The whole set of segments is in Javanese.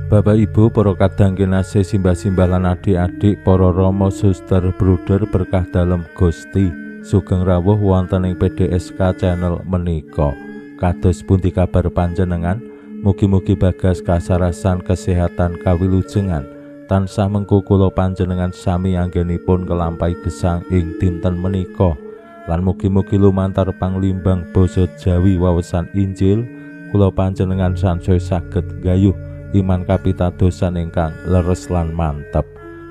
Bapak Ibu, para kadang kinasih, simbah-simbah lan adik-adik, para rama, suster, bruder berkah dalem Gusti, sugeng rawuh wonten ing PDSK channel menika. Kados pundi kabar panjenengan? Mugi-mugi bagas kasarasan kesehatan kawilujengan tansah mengku kula panjenengan sami anggenipun kelampahi gesang ing dinten menika, lan mugi-mugi lumantar panglimbang basa Jawi wawesan Injil kula panjenengan sansaya saged gayuh iman kapitadosan ingkang leres lan mantep.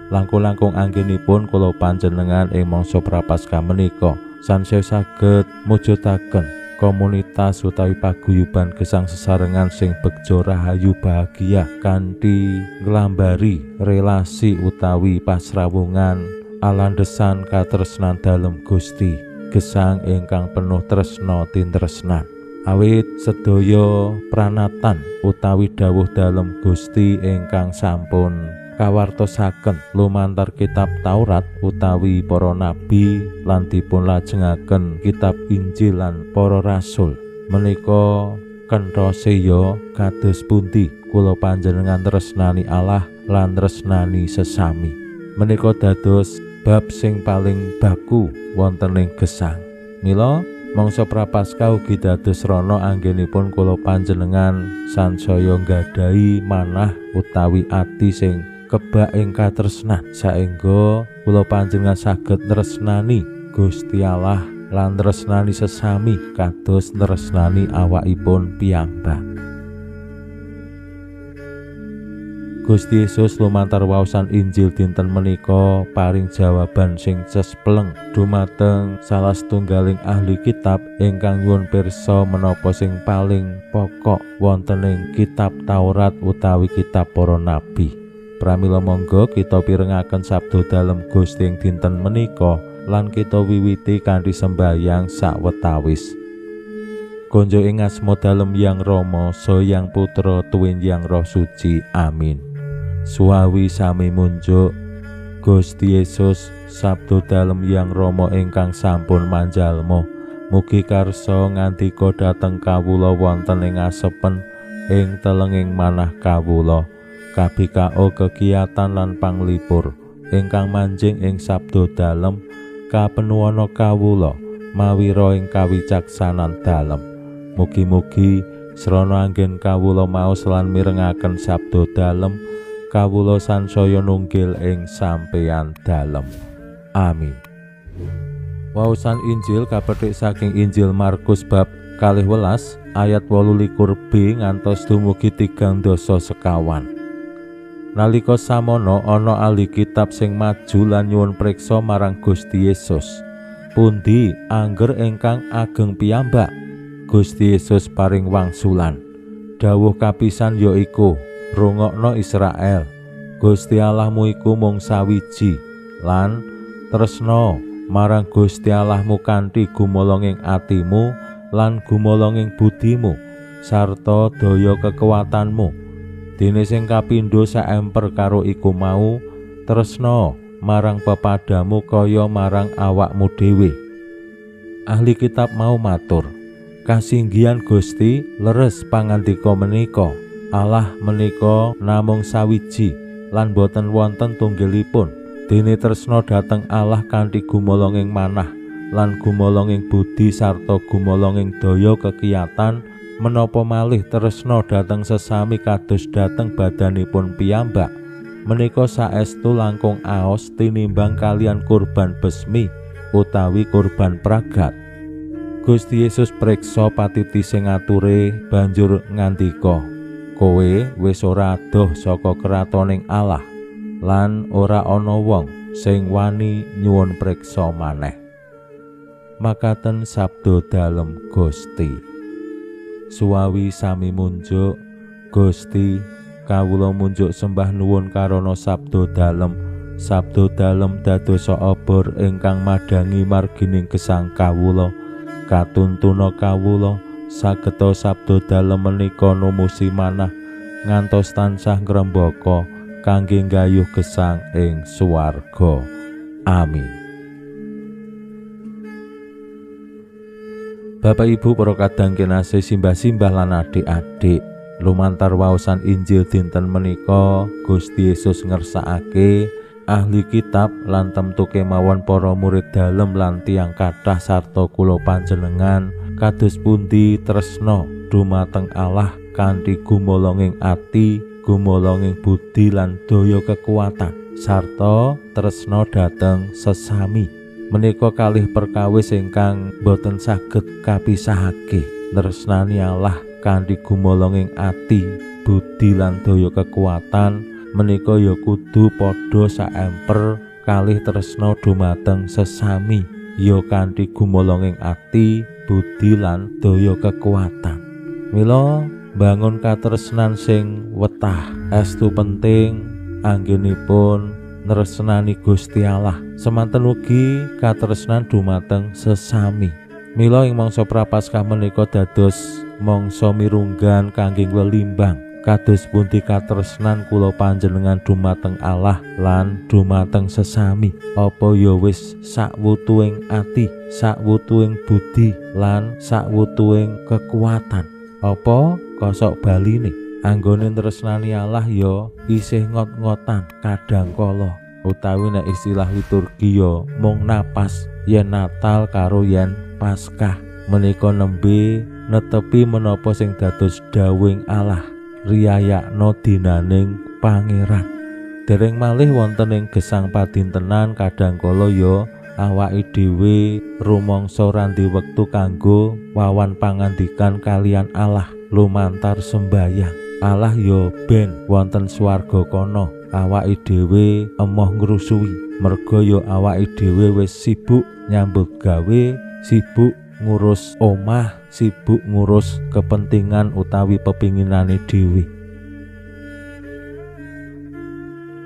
Langkung-langkung anggenipun kula panjenengan ing mangsa prapaskah menika sansaya saged mujudaken komunitas utawi paguyuban gesang sesarengan sing begja rahayu bahagia kanthi nglambari relasi utawi pasrawungan alandhesan katresnan dalem Gusti, gesang ingkang penuh tresna tintresnan. Awit sedaya pranatan utawi dawuh dalem Gusti ingkang sampun kawartosaken lumantar kitab Taurat utawi para nabi lan dipun lajengaken kitab Injil lan para rasul menika kenthosya kados pundi kula panjenengan tresnani Allah lan tresnani sesami. Menika dados bab sing paling baku wonten ing gesang. Mila mangsa prapaskah ugi dados rana anggenipun kula panjenengan sansaya nggadahi manah utawi ati sing kebak ing katresnan saengga kula panjenengan saged tresnani Gusti Allah lan tresnani sesami kados tresnani awakipun piyambak. Gusti Yesus lumantar waosan Injil dinten menika paring jawaban sing cespleng dumateng salah setunggaling ahli kitab ingkang nyuwun pirsa menapa sing paling pokok wonten ing kitab Taurat utawi kitab para nabi. Pramila monggo kita pirengaken sabda dalem Gusti ing dinten menika lan kita wiwiti kanthi sembahyang sawetawis. Konjo ing asma dalem Yang Rama saha Yang Putra tuwin Yang Roh Suci. Amin. Suawi sami munjuk Gusti Yesus sabda dalem Yang Rama ingkang sampun manjalma mugi karsa ngandika dhateng kawula wonten ing asepen ing telenging manah kawula kabikao kegiatan lan panglipur ingkang manjing ing sabda dalem kapenuwana kawula mawira ing kawicaksanan dalem. Mugi-mugi srana anggen kawula maos lan mirengaken sabda dalem kawula sansaya nunggil ing sampeyan dalem. Amin. Waosan Injil kapetik saking Injil Markus bab 12 ayat 28b ngantos dumugi 30 sekawan. Nalika samono ana ahli kitab sing maju lan nyuwun priksa marang Gusti Yesus, pundi angger ingkang ageng piyambak? Gusti Yesus paring wangsulan. Dawuh kapisan yaiku, rungokno Israel, Gusti Allahmu iku mung sawiji, lan tresna marang Gusti Allahmu kanthi gumolonging atimu lan gumolonging budimu sarta daya kekuatanmu. Dene sing kapindho saemper karo iku mau, tresna marang pepadamu kaya marang awakmu dhewe. Ahli kitab mau matur, kasinggihan Gusti leres pangandika menika. Allah menika namung sawiji lan boten wonten tunggilipun. Dene tresna dhateng Allah kanthi gumolonging manah lan gumolonging budi sarta gumolonging daya kekiyatan, menapa malih tresna dhateng sesami kados dhateng badanipun piyambak. Menika saestu langkung aos tinimbang kalian kurban besmi utawi kurban pragat. Gusti Yesus priksa patiti sing ature banjur ngandika, kowe wis ora adoh saka kratoning Allah lan ora ana wong sing wani nyuwun priksa maneh. Makaten sabda dalem Gusti. Suawi sami munjuk Gusti, kawula munjuk sembah nuwun karana sabda dalem sabda dalem dadosa obor ingkang madangi margining gesang kawula. Katuntuna kawula sageta sabda dalem menika numusi manah ngantos tansah ngrembaka kangge nggayuh gesang ing swarga. Amin. Bapak Ibu para kadang kinasih simbah-simbah lan adik-adik, lumantar waosan Injil dinten menika Gusti Yesus ngersakake ahli kitab lan temtu kemawon para murid dalem lan tiyang kathah sarta kula panjenengan kados pundi tresna dumateng Allah kanthi gumolonging ati, gumolonging budi lan daya kekuatan sarta tresna dhateng sesami. Menika kalih perkawis ingkang boten saged kapisahake. Tresnani Allah kanthi gumolonging ati, budi lan daya kekuatan menika ya kudu padha saemper kalih tresna dumateng sesami, ya kanthi gumolonging ati, budi lan daya kekuatan. Mila bangun katresnan sing wetah estu penting anggenipun nresnani Gusti Allah. Semanten ugi katresnan dumateng sesami. Mila ing mangsa prapaskah menika dados mangsa mirunggan kangge lelimbang kados pundi katresnan kula panjenengan dumateng Allah lan dumateng sesami. Apa ya wis sakwutuing ati, sakwutuing budi lan sakwutuing kekuatan? Apa kosok baline anggone tresnani Allah ya isih ngot-ngotan kadangkala, utawi nek istilah liturgi ya mung napas yen Natal karo yen Paskah. Menika nembe netepi menapa sing dados dawuhing Allah, riyayakno dinaning Pangeran. Dereng malih wonten ing gesang padintenan kadangkala ya awake dhewe rumangsa randi wektu kanggo wawan pangandikan kalian Allah lumantar sembayang. Allah ya ben wonten swarga kono, awake dhewe emoh ngrusui merga ya awake dhewe wis sibuk nyambut gawe, sibuk ngurus omah, sibuk ngurus kepentingan utawi pepinginane dhewe.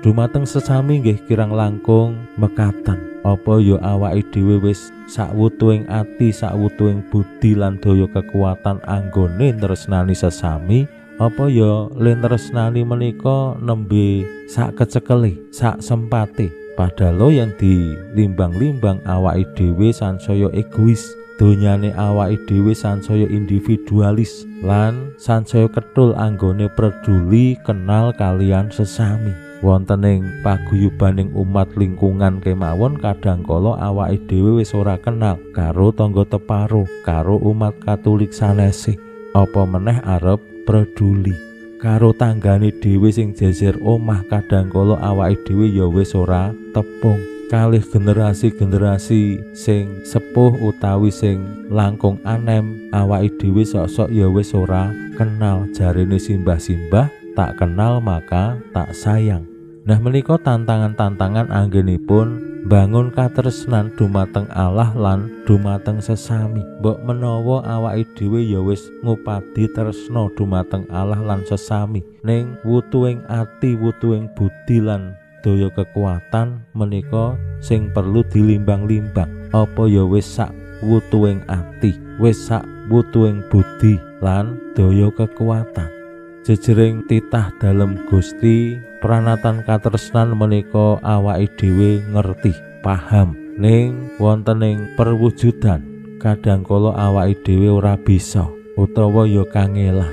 Dumateng sesami nggih kirang langkung mekaten, apa ya awake dhewe wis sakwutuing ati, sakwutuing budi lan daya kekuatan anggone tresnani sesami. Apa ya tresnani menika nembe sak kecekele, sak sempate. Padahal yang dilimbang-limbang awake dhewe sansaya egois, donyane awake dhewe sansaya individualis lan sansaya ketul anggone peduli kenal kalian sesami. Wonten ing paguyubaning umat lingkungan kemawon kadangkala awake dhewe wis ora kenal karo tangga teparo, karo umat Katolik sanese. Apa meneh arep peduli karo tanggane dhewe sing jejer omah, kadangkala awake dhewe ya wis ora tepung. Kalih generasi-generasi sing sepuh utawi sing langkung anem awake dhewe sok-sok ya wis ora kenal. Jarene simbah-simbah, tak kenal maka tak sayang. Nah menika tantangan-tantangan anggenipun bangun katresnan dumateng Allah lan dumateng sesami. Mbok menawa awake dhewe ya wis ngupadi tresna dumateng Allah lan sesami, ning wutuing ati, wutuing budi lan daya kekuatan menika sing perlu dilimbang-limbang. Apa ya wis sak wutuing ati, wis sak wutuing budi lan daya kekuatan. Jejering titah dalem Gusti, pranatan katresnan menika awake dhewe ngerti, paham, ning wonten ing perwujudan kadangkala awake dhewe ora bisa utawa ya kangelan.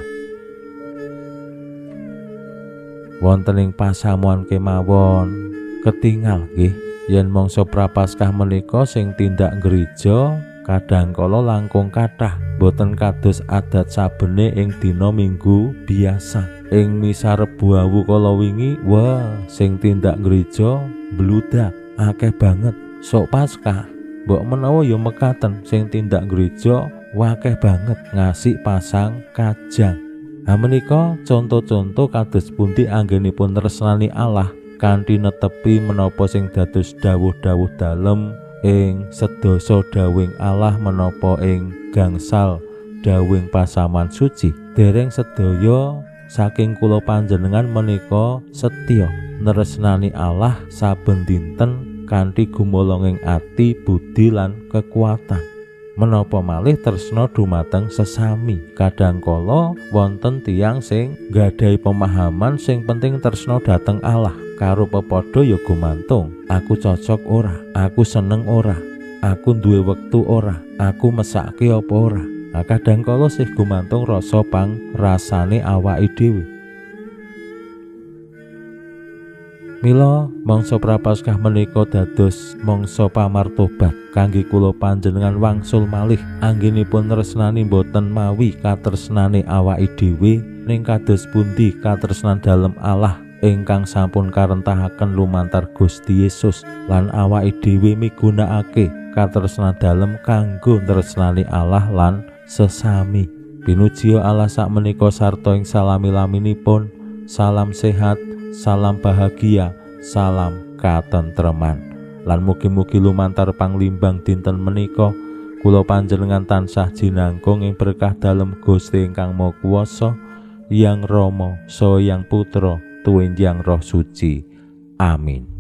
Wonten ing pasamuan kemawon ketingal nggih yen mangsa prapaskah menika sing tindak gereja kadangkala langkung kathah boten kados adat sabene ing dina Minggu biasa. Ing misa Rebu Awu kala wingi, wah sing tindak gereja bludak akeh banget. Sok Paskah mbok menawa ya mekaten sing tindak gereja wakeh banget ngasih pasang kajang. Menika contoh-contoh kados pundi anggenipun tresnani Allah kanthi netepi menapa sing dados dawuh-dawuh dalem ing sedasa dawuhing Allah menapa ing gangsal dawuhing pasaman suci. Dereng sedaya saking kula panjenengan menika setya nresnani Allah saben dinten kanthi gumolonging ati, budi lan kekuatan. Menapa malih tresna dumateng sesami. Kadangkala wonten tiyang sing nggadhahi pemahaman sing penting tresna dhateng Allah. Karo pepadha ya gumantung, aku cocok ora, aku seneng ora, aku duwe wektu ora, aku mesake apa ora. Kadangkala sih gumantung rasa pangrasane awake dhewe. Mila mangsa prapaskah menika dados mangsa pamartobat kangge kula panjenengan wangsul malih anggenipun tresnani boten mawi katresnane awake dhewe ning kados pundi katresnan dalem Allah ingkang sampun karentahaken lumantar Gusti Yesus lan awake dhewe migunakake katresnan dalem kanggo tresnani Allah lan sesami. Pinuji Allah sakmenika sarta ing salami-laminipun. Salam sehat, salam bahagia, salam katentreman. Lan mugi-mugi lumantar panglimbang dinten menika kula panjenengan tansah jinangkung ing berkah dalem Gusti ingkang Maha Kuwasa, Yang Rama saha Yang Putra tuwin Yang Roh Suci. Amin.